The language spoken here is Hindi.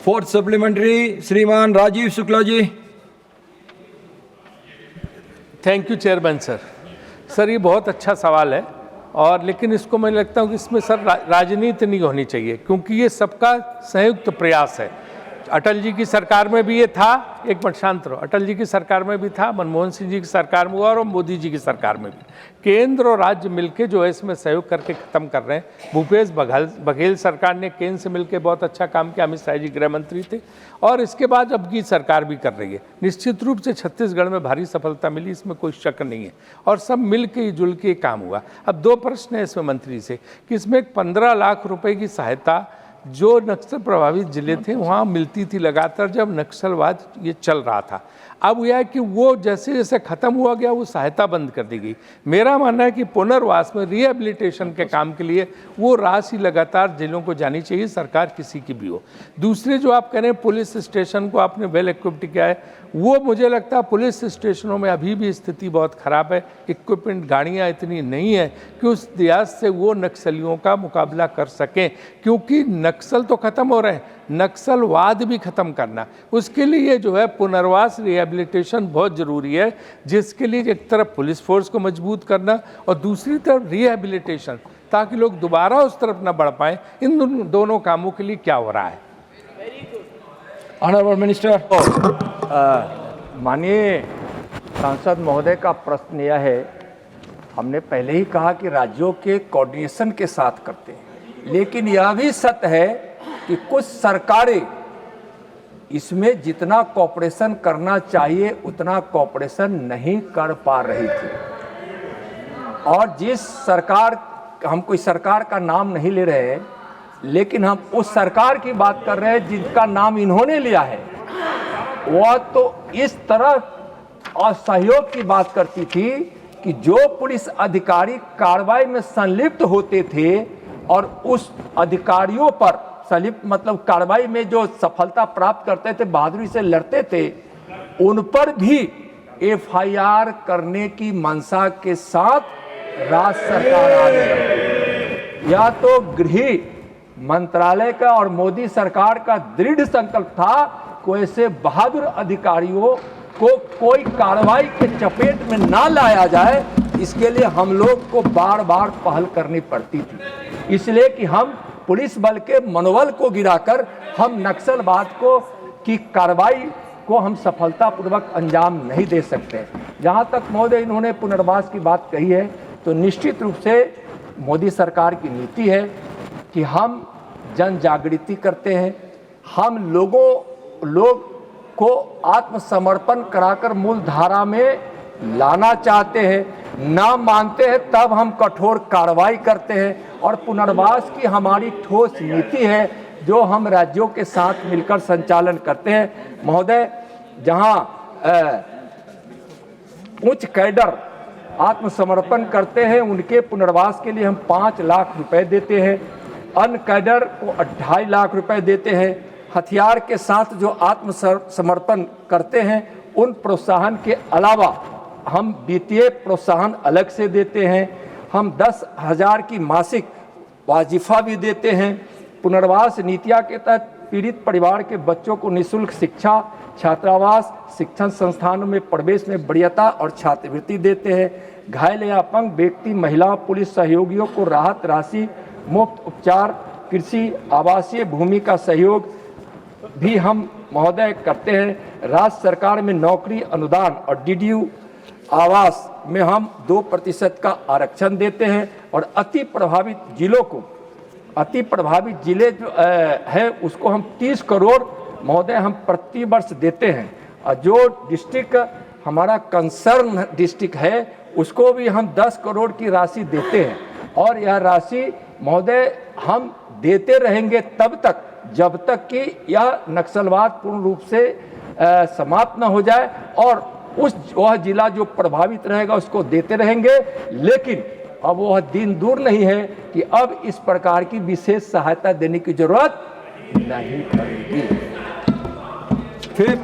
फोर्थ सप्लीमेंट्री श्रीमान Rajeev Shukla ji. Thank you chairman sir. Sir ये बहुत अच्छा सवाल है और लेकिन इसको मैं लगता हूँ कि इसमें सर राजनीति नहीं होनी चाहिए, क्योंकि ये सबका संयुक्त प्रयास है। अटल जी की सरकार में भी ये था, एक मिनट शांत रहो, अटल जी की सरकार में भी था, मनमोहन सिंह जी की सरकार में हुआ और मोदी जी की सरकार में भी। केंद्र और राज्य मिलके जो है इसमें सहयोग करके ख़त्म कर रहे हैं। भूपेश बघेल सरकार ने केंद्र से मिलके बहुत अच्छा काम किया, अमित शाह जी गृह मंत्री थे, और इसके बाद अब की सरकार भी कर रही है। निश्चित रूप से छत्तीसगढ़ में भारी सफलता मिली, इसमें कोई शक नहीं है, और सब मिल के जुल के काम हुआ। अब दो प्रश्न है इसमें मंत्री से कि इसमें 15 लाख रुपए की सहायता जो नक्सल प्रभावित जिले थे वहाँ मिलती थी लगातार जब नक्सलवाद ये चल रहा था। अब यह है कि वो जैसे जैसे ख़त्म हुआ गया वो सहायता बंद कर दी गई। मेरा मानना है कि पुनर्वास में रिहेबिलिटेशन के काम के लिए वो राशि लगातार जिलों को जानी चाहिए, सरकार किसी की भी हो। दूसरे जो आप कह रहे हैं पुलिस स्टेशन को आपने वेल इक्विप्ड किया है, वो मुझे लगता है पुलिस स्टेशनों में अभी भी स्थिति बहुत ख़राब है। इक्विपमेंट, गाड़ियाँ इतनी नहीं है कि उस लिहाज से वो नक्सलियों का मुकाबला कर सकें, क्योंकि नक्सल तो ख़त्म हो रहे हैं, नक्सलवाद भी ख़त्म करना, उसके लिए जो है पुनर्वास रिहेबिलिटेशन बहुत ज़रूरी है, जिसके लिए एक तरफ पुलिस फोर्स को मजबूत करना और दूसरी तरफ रिहेबिलिटेशन, ताकि लोग दोबारा उस तरफ न बढ़ पाएँ। इन दोनों कामों के लिए क्या हो रहा है? Honourable minister. माननीय सांसद महोदय का प्रश्न यह है, हमने पहले ही कहा कि राज्यों के कोऑर्डिनेशन के साथ करते हैं, लेकिन यह भी सत्य है कि कुछ सरकारें इसमें जितना कोऑपरेशन करना चाहिए उतना कोऑपरेशन नहीं कर पा रही थी। और जिस सरकार, हम कोई सरकार का नाम नहीं ले रहे हैं, लेकिन हम उस सरकार की बात कर रहे हैं जिनका नाम इन्होंने लिया है, वह तो इस तरह असहयोग की बात करती थी कि जो पुलिस अधिकारी कार्रवाई में संलिप्त होते थे और उस अधिकारियों पर संलिप्त मतलब कार्रवाई में जो सफलता प्राप्त करते थे, बहादुरी से लड़ते थे, उन पर भी एफआईआर करने की मंशा के साथ राज्य सरकार आ गई। या तो गृह मंत्रालय का और मोदी सरकार का दृढ़ संकल्प था कि ऐसे बहादुर अधिकारियों को कोई कार्रवाई के चपेट में ना लाया जाए, इसके लिए हम लोग को बार बार पहल करनी पड़ती थी। इसलिए कि हम पुलिस बल के मनोबल को गिराकर हम नक्सलवाद को की कार्रवाई को हम सफलतापूर्वक अंजाम नहीं दे सकते। जहाँ तक महोदय इन्होंने पुनर्वास की बात कही है, तो निश्चित रूप से मोदी सरकार की नीति है कि हम जन जागृति करते हैं, हम लोग को आत्मसमर्पण कराकर मूल धारा में लाना चाहते हैं, ना मानते हैं तब हम कठोर कार्रवाई करते हैं, और पुनर्वास की हमारी ठोस नीति है जो हम राज्यों के साथ मिलकर संचालन करते हैं। महोदय, जहां उच्च कैडर आत्मसमर्पण करते हैं उनके पुनर्वास के लिए हम 5 लाख रुपए देते हैं, अन्य कैडर को 2.5 लाख रुपए देते हैं। हथियार के साथ जो आत्मसमर्पण करते हैं उन प्रोत्साहन के अलावा हम वित्तीय प्रोत्साहन अलग से देते हैं। हम 10,000 की मासिक वाजिफा भी देते हैं। पुनर्वास नीतियाँ के तहत पीड़ित परिवार के बच्चों को निःशुल्क शिक्षा, छात्रावास, शिक्षण संस्थानों में प्रवेश में वरीयता और छात्रवृत्ति देते हैं। घायल या अपंग व्यक्ति, महिला, पुलिस सहयोगियों को राहत राशि, मुफ्त उपचार, कृषि, आवासीय भूमि का सहयोग भी हम महोदय करते हैं। राज्य सरकार में नौकरी अनुदान और डीडीयू आवास में हम 2% का आरक्षण देते हैं, और अति प्रभावित जिलों को, अति प्रभावित जिले जो है उसको हम 30 करोड़ महोदय हम प्रति वर्ष देते हैं, और जो डिस्ट्रिक्ट हमारा कंसर्न डिस्ट्रिक्ट है उसको भी हम 10 करोड़ की राशि देते हैं। और यह राशि महोदय हम देते रहेंगे तब तक जब तक कि यह नक्सलवाद पूर्ण रूप से समाप्त न हो जाए, और वह जिला जो प्रभावित रहेगा उसको देते रहेंगे। लेकिन अब वह दिन दूर नहीं है कि अब इस प्रकार की विशेष सहायता देने की जरूरत नहीं पड़ेगी। फिर